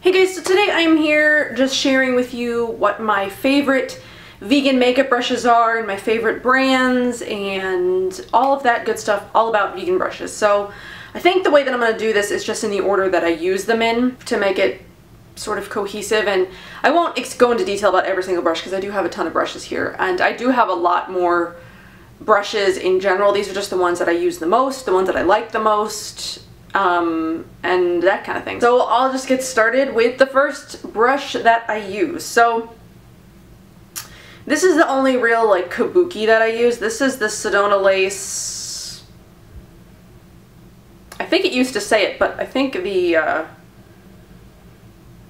Hey guys, so today I'm here just sharing with you what my favorite vegan makeup brushes are and my favorite brands and all of that good stuff, all about vegan brushes. So I think the way that I'm going to do this is just in the order that I use them in to make it sort of cohesive, and I won't go into detail about every single brush because I do have a ton of brushes here and I do have a lot more brushes in general. These are just the ones that I use the most, the ones that I like the most, and that kind of thing. So I'll just get started with the first brush that I use. So this is the only real like Kabuki that I use. This is the Sedona Lace. I think it used to say it, but I think the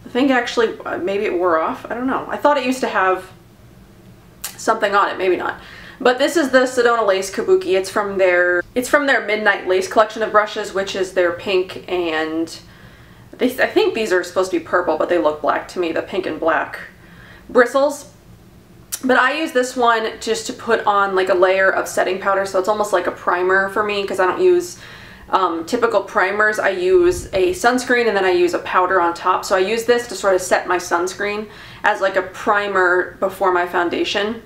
thing actually, maybe it wore off. I don't know. I thought it used to have something on it, maybe not. But this is the Sedona Lace Kabuki. It's from their Midnight Lace collection of brushes, which is their pink and I think these are supposed to be purple, but they look black to me, the pink and black bristles. But I use this one just to put on like a layer of setting powder, so it's almost like a primer for me because I don't use typical primers. I use a sunscreen and then I use a powder on top. So I use this to sort of set my sunscreen as like a primer before my foundation.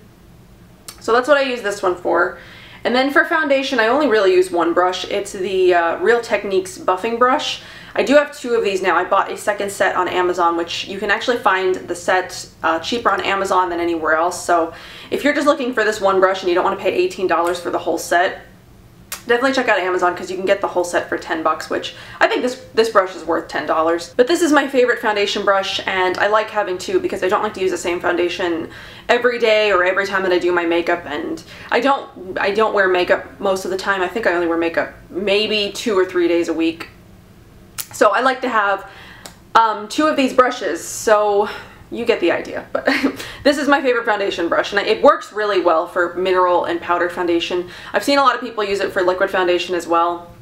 So that's what I use this one for. And then for foundation, I only really use one brush. It's the Real Techniques buffing brush. I do have two of these now. I bought a second set on Amazon, which you can actually find the set cheaper on Amazon than anywhere else. So if you're just looking for this one brush and you don't want to pay $18 for the whole set, definitely check out Amazon because you can get the whole set for 10 bucks, which I think this brush is worth $10. But this is my favorite foundation brush, and I like having two because I don't like to use the same foundation every day or every time that I do my makeup, and I don't wear makeup most of the time. I think I only wear makeup maybe 2 or 3 days a week. So I like to have two of these brushes, so you get the idea. But this is my favorite foundation brush, and it works really well for mineral and powder foundation. I've seen a lot of people use it for liquid foundation as well,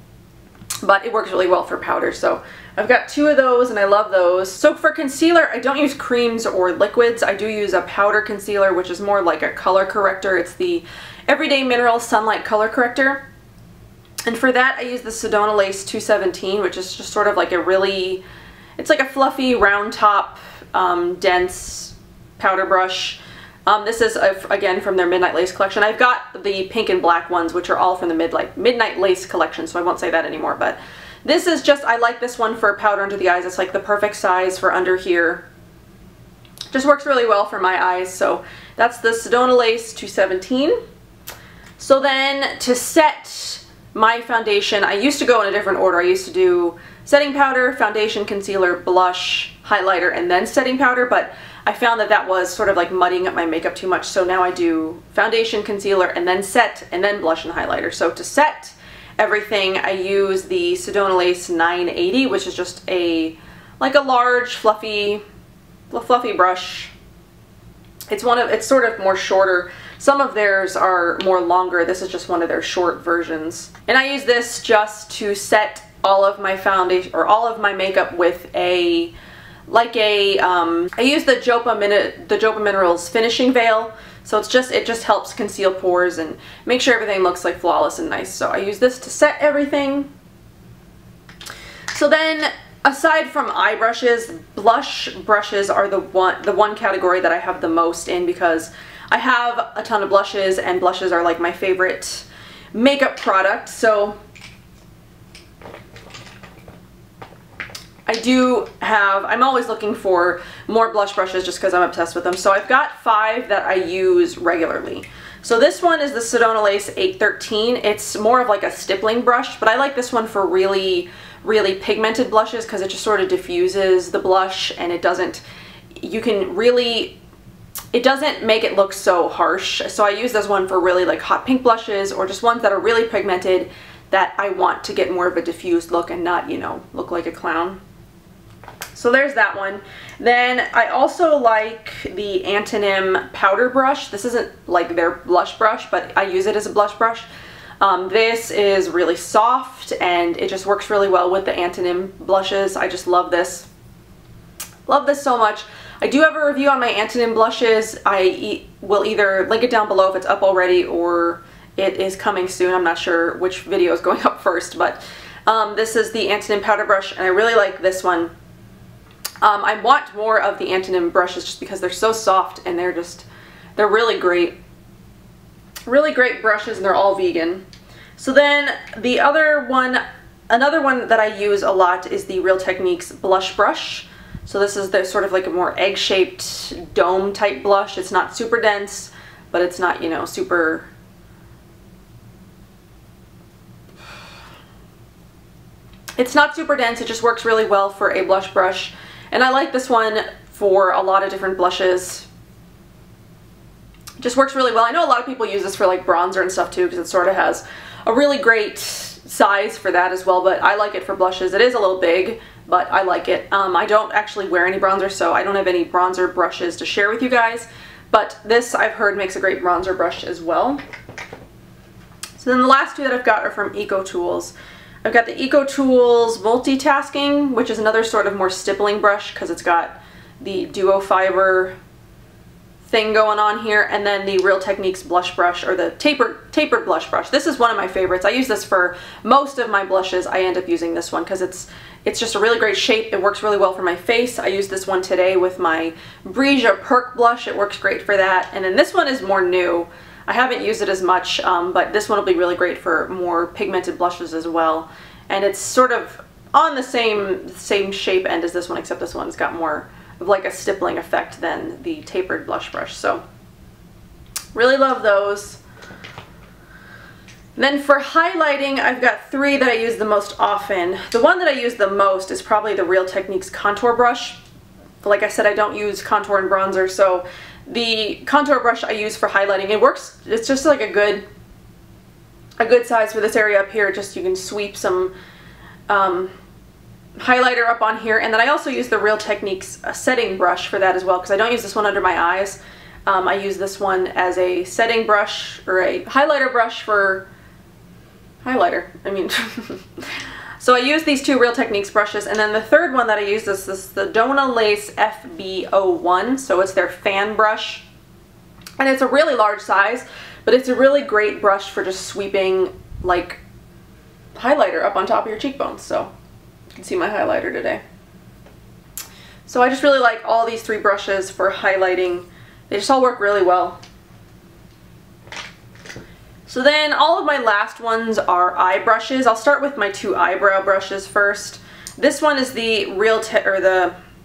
but it works really well for powder. So I've got two of those and I love those. So for concealer, I don't use creams or liquids. I do use a powder concealer, which is more like a color corrector. It's the Everyday Mineral Sunlight Color Corrector. And for that, I use the Sedona Lace 217, which is just sort of like it's like a fluffy round top, dense powder brush. This is again from their Midnight Lace collection. I've got the pink and black ones, which are all from the Midnight Lace collection, so I won't say that anymore. But this is just, I like this one for powder under the eyes. It's like the perfect size for under here. Just works really well for my eyes. So that's the Sedona Lace 217. So then to set my foundation, I used to go in a different order. I used to do setting powder, foundation, concealer, blush, highlighter, and then setting powder, but I found that that was sort of like muddying up my makeup too much, so now I do foundation, concealer, and then set, and then blush and highlighter. So to set everything, I use the Sedona Lace 980, which is just like a large, fluffy brush. It's sort of more shorter. Some of theirs are more longer. This is just one of their short versions. And I use this just to set all of my foundation or all of my makeup with I use the Jopa Minerals finishing veil. So it just helps conceal pores and make sure everything looks like flawless and nice. So I use this to set everything. So then, aside from eye brushes, blush brushes are the one category that I have the most in because I have a ton of blushes, and blushes are like my favorite makeup product. So I'm always looking for more blush brushes just because I'm obsessed with them. So I've got 5 that I use regularly. So this one is the Sedona Lace 813. It's more of like a stippling brush, but I like this one for really, really pigmented blushes because it just sort of diffuses the blush, and it doesn't make it look so harsh. So I use this one for really like hot pink blushes, or just ones that are really pigmented that I want to get more of a diffused look and not, you know, look like a clown. So there's that one. Then I also like the Antonym powder brush. This isn't like their blush brush, but I use it as a blush brush. This is really soft and it just works really well with the Antonym blushes. I just love this. Love this so much. I do have a review on my Antonym blushes. I will either link it down below if it's up already, or it is coming soon. I'm not sure which video is going up first, but this is the Antonym powder brush and I really like this one. I want more of the Antonym brushes just because they're so soft and they're really great. Really great brushes, and they're all vegan. So then the other one, another one that I use a lot is the Real Techniques blush brush. So this is the sort of like a more egg-shaped dome type blush. It's not super dense, but it's not, you know, super... It's not super dense, it just works really well for a blush brush. And I like this one for a lot of different blushes. It just works really well. I know a lot of people use this for like bronzer and stuff too, because it sort of has a really great size for that as well, but I like it for blushes. It is a little big, but I like it. I don't actually wear any bronzer, so I don't have any bronzer brushes to share with you guys, but this I've heard makes a great bronzer brush as well. So then the last two that I've got are from Ecotools. I've got the Ecotools Multitasking, which is another sort of more stippling brush because it's got the duo fiber thing going on here, and then the Real Techniques blush brush, or the tapered blush brush. This is one of my favorites. I use this for most of my blushes. I end up using this one because it's just a really great shape. It works really well for my face. I used this one today with my Breesia Perk blush. It works great for that. And then this one is more new. I haven't used it as much, but this one will be really great for more pigmented blushes as well. And it's sort of on the same shape end as this one, except this one's got more of like a stippling effect than the tapered blush brush. So really love those. Then for highlighting, I've got three that I use the most often. The one that I use the most is probably the Real Techniques contour brush. Like I said, I don't use contour and bronzer, so the contour brush I use for highlighting, it works, it's just like a good size for this area up here. Just you can sweep some highlighter up on here, and then I also use the Real Techniques setting brush for that as well, because I don't use this one under my eyes. I use this one as a setting brush, or a highlighter brush for highlighter, I mean. So I use these two Real Techniques brushes, and then the third one that I use is this Sedona Lace FB01, so it's their fan brush. And it's a really large size, but it's a really great brush for just sweeping like highlighter up on top of your cheekbones. So you can see my highlighter today. So I just really like all these three brushes for highlighting. They just all work really well. So then all of my last ones are eye brushes. I'll start with my two eyebrow brushes first. This one is the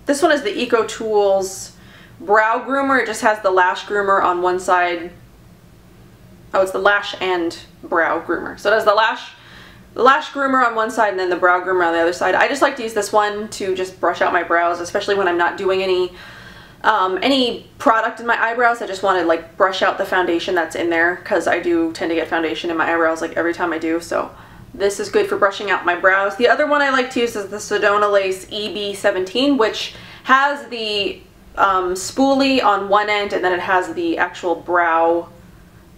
this one is the Ecotools Brow Groomer. It just has the Lash Groomer on one side. Oh, it's the Lash and Brow Groomer. So it has the Lash Groomer on one side and then the Brow Groomer on the other side. I just like to use this one to just brush out my brows, especially when I'm not doing any product in my eyebrows. I just want to like brush out the foundation that's in there, because I do tend to get foundation in my eyebrows like every time I do, so this is good for brushing out my brows. The other one I like to use is the Sedona Lace EB17, which has the spoolie on one end, and then it has the actual brow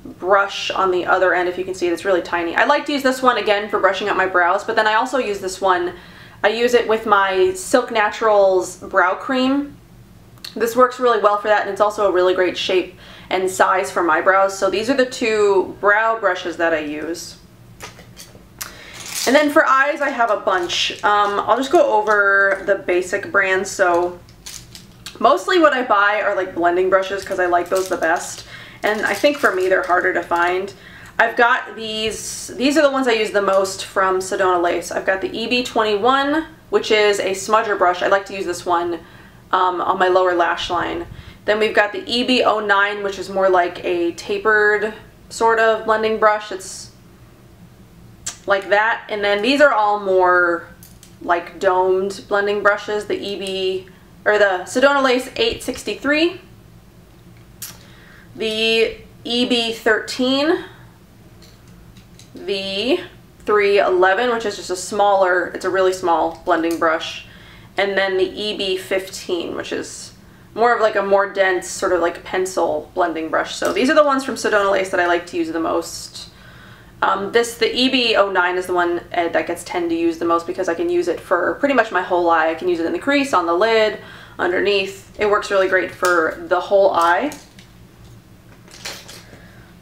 brush on the other end. If you can see it, it's really tiny. I like to use this one again for brushing out my brows, but then I also use this one, I use it with my Silk Naturals brow cream. This works really well for that, and it's also a really great shape and size for my brows. So these are the two brow brushes that I use. And then for eyes, I have a bunch. I'll just go over the basic brands. So mostly what I buy are like blending brushes, because I like those the best. And I think for me, they're harder to find. I've got these are the ones I use the most from Sedona Lace. I've got the EB21, which is a smudger brush. I like to use this one on my lower lash line. Then we've got the EB09, which is more like a tapered sort of blending brush. It's like that. And then these are all more like domed blending brushes. The Sedona Lace 863, the EB13, the 311, which is just a smaller, it's a really small blending brush, and then the EB15, which is more of like a more dense sort of like pencil blending brush. So these are the ones from Sedona Lace that I like to use the most. The EB09 is the one that gets tend to use the most, because I can use it for pretty much my whole eye. I can use it in the crease, on the lid, underneath. It works really great for the whole eye.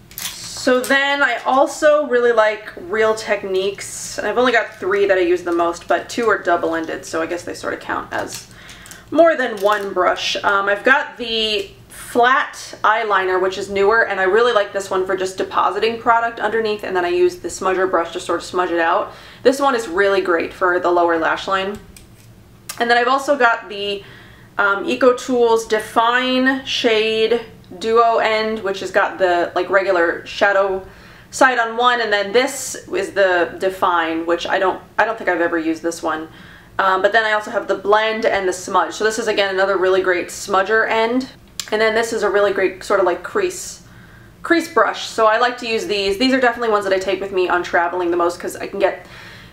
So then I also really like Real Techniques, and I've only got three that I use the most, but two are double-ended, so I guess they sort of count as more than one brush. I've got the flat eyeliner, which is newer, and I really like this one for just depositing product underneath, and then I use the smudger brush to sort of smudge it out. This one is really great for the lower lash line. And then I've also got the Ecotools Define Shade Duo End, which has got the like regular shadow side on one, and then this is the Define, which I don't think I've ever used this one. But then I also have the Blend and the Smudge. So this is again another really great smudger end. And then this is a really great sort of like crease brush. So I like to use these. These are definitely ones that I take with me on traveling the most because I can get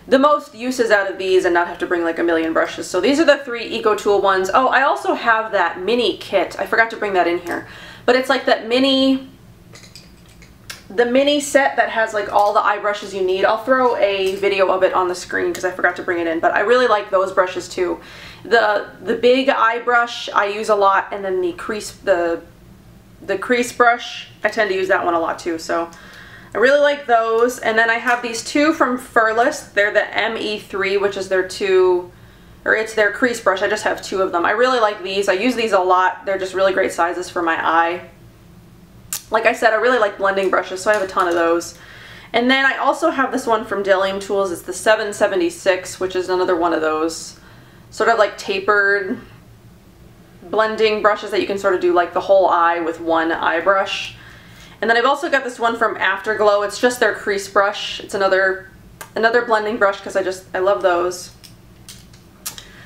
the most uses out of these and not have to bring like a million brushes. So these are the 3 Ecotool ones. Oh, I also have that mini kit. I forgot to bring that in here. But it's like that mini set that has like all the eye brushes you need. I'll throw a video of it on the screen because I forgot to bring it in, but I really like those brushes too. The big eye brush I use a lot, and then the crease brush, I tend to use that one a lot too, so I really like those. And then I have these 2 from Furless. They're the ME3, which is their it's their crease brush. I just have 2 of them. I really like these. I use these a lot. They're just really great sizes for my eye. Like I said, I really like blending brushes, so I have a ton of those. And then I also have this one from Bdellium Tools. It's the 776, which is another one of those sort of like tapered blending brushes that you can sort of do like the whole eye with one eye brush. And then I've also got this one from Afterglow. It's just their crease brush. It's another blending brush because I love those.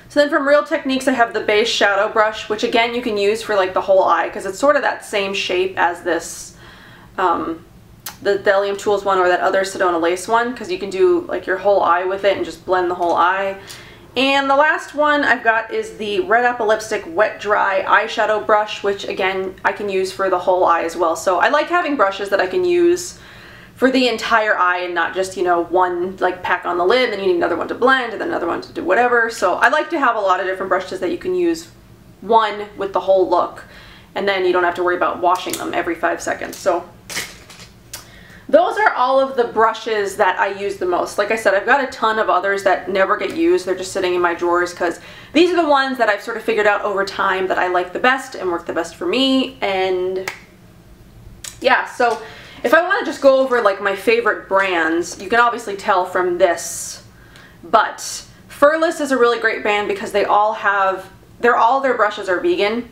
So then from Real Techniques I have the base shadow brush, which again you can use for like the whole eye because it's sort of that same shape as this the Bdellium Tools one or that other Sedona Lace one, because you can do like your whole eye with it and just blend the whole eye. And the last one I've got is the Red Apple Lipstick Wet Dry Eyeshadow Brush, which again I can use for the whole eye as well. So I like having brushes that I can use for the entire eye and not just, you know, one like pack on the lid, then you need another one to blend and then another one to do whatever. So I like to have a lot of different brushes that you can use one with the whole look, and then you don't have to worry about washing them every 5 seconds. So those are all of the brushes that I use the most. Like I said, I've got a ton of others that never get used. They're just sitting in my drawers because these are the ones that I've sort of figured out over time that I like the best and work the best for me. And yeah, so if I want to just go over like my favorite brands, you can obviously tell from this, but Furless is a really great brand because all their brushes are vegan.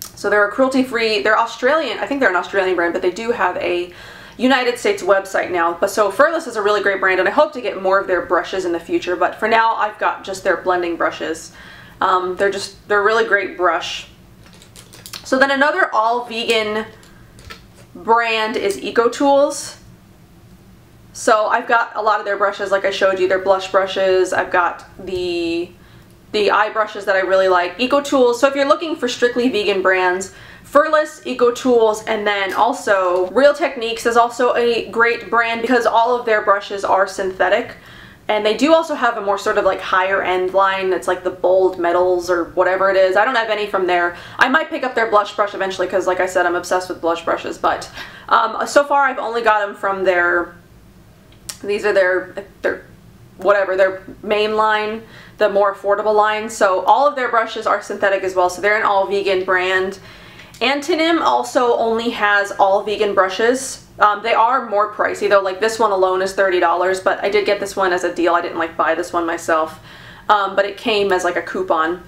So they're a cruelty-free, they're Australian, I think they're an Australian brand, but they do have a United States website now. But so Furless is a really great brand, and I hope to get more of their brushes in the future, but for now I've got just their blending brushes. They're a really great brush. So then another all vegan brand is Ecotools. So I've got a lot of their brushes, like I showed you, their blush brushes. I've got the eye brushes that I really like. Ecotools, so if you're looking for strictly vegan brands, Furless, Ecotools, and then also Real Techniques is also a great brand because all of their brushes are synthetic. And they do also have a more sort of like higher end line that's like the bold metals or whatever it is. I don't have any from there. I might pick up their blush brush eventually because like I said, I'm obsessed with blush brushes. But so far I've only got them from these are their main line, the more affordable line. So all of their brushes are synthetic as well. So they're an all vegan brand. Antonym also only has all vegan brushes. They are more pricey though, like this one alone is $30, but I did get this one as a deal. I didn't like buy this one myself, but it came as like a coupon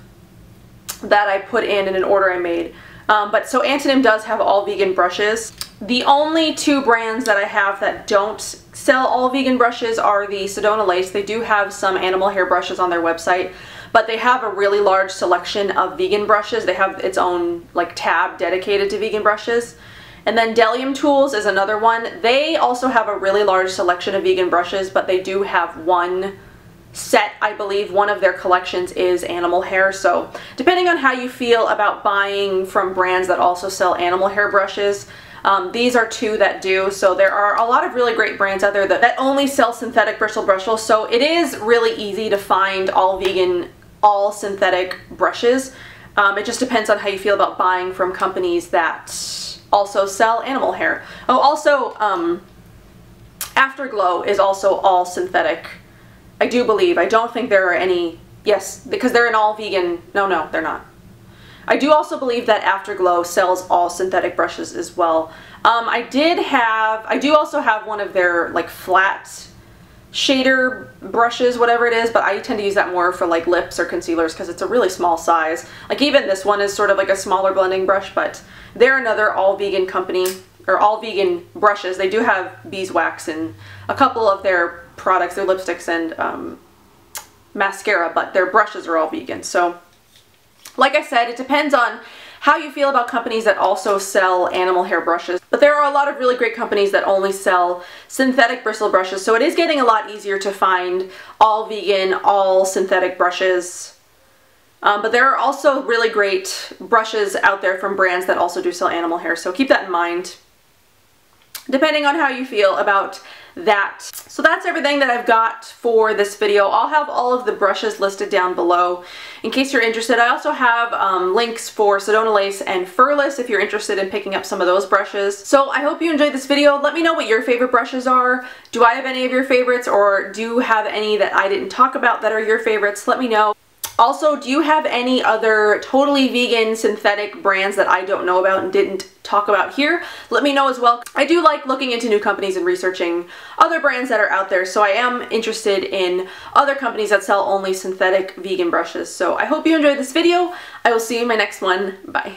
that I put in an order I made. But so Antonym does have all vegan brushes. The only 2 brands that I have that don't sell all vegan brushes are the Sedona Lace. They do have some animal hair brushes on their website, but they have a really large selection of vegan brushes. They have its own like tab dedicated to vegan brushes. And then Bdellium Tools is another one. They also have a really large selection of vegan brushes, but they do have one set, I believe. One of their collections is animal hair. So depending on how you feel about buying from brands that also sell animal hair brushes, these are 2 that do. So there are a lot of really great brands out there that only sell synthetic bristle brushes. So it is really easy to find all vegan, all synthetic brushes. It just depends on how you feel about buying from companies that also sell animal hair. Oh, also, Afterglow is also all synthetic. I do believe. I don't think there are any, Yes, because they're an all vegan. No, they're not. I do also believe that Afterglow sells all synthetic brushes as well. I do also have one of their like flat shader brushes, whatever it is, but I tend to use that more for like lips or concealers because it's a really small size. Like even this one is sort of like a smaller blending brush, but they're another all vegan company, or all vegan brushes. They do have beeswax in a couple of their products, their lipsticks and mascara, but their brushes are all vegan. So like I said, it depends on how you feel about companies that also sell animal hair brushes. But there are a lot of really great companies that only sell synthetic bristle brushes, so it is getting a lot easier to find all vegan, all synthetic brushes. But there are also really great brushes out there from brands that also do sell animal hair, so keep that in mind, depending on how you feel about that. So that's everything that I've got for this video. I'll have all of the brushes listed down below in case you're interested. I also have links for Sedona Lace and Furless if you're interested in picking up some of those brushes. So I hope you enjoyed this video. Let me know what your favorite brushes are. Do I have any of your favorites, or do you have any that I didn't talk about that are your favorites? Let me know. Also, do you have any other totally vegan synthetic brands that I don't know about and didn't talk about here? Let me know as well. I do like looking into new companies and researching other brands that are out there, so I am interested in other companies that sell only synthetic vegan brushes. So I hope you enjoyed this video. I will see you in my next one. Bye.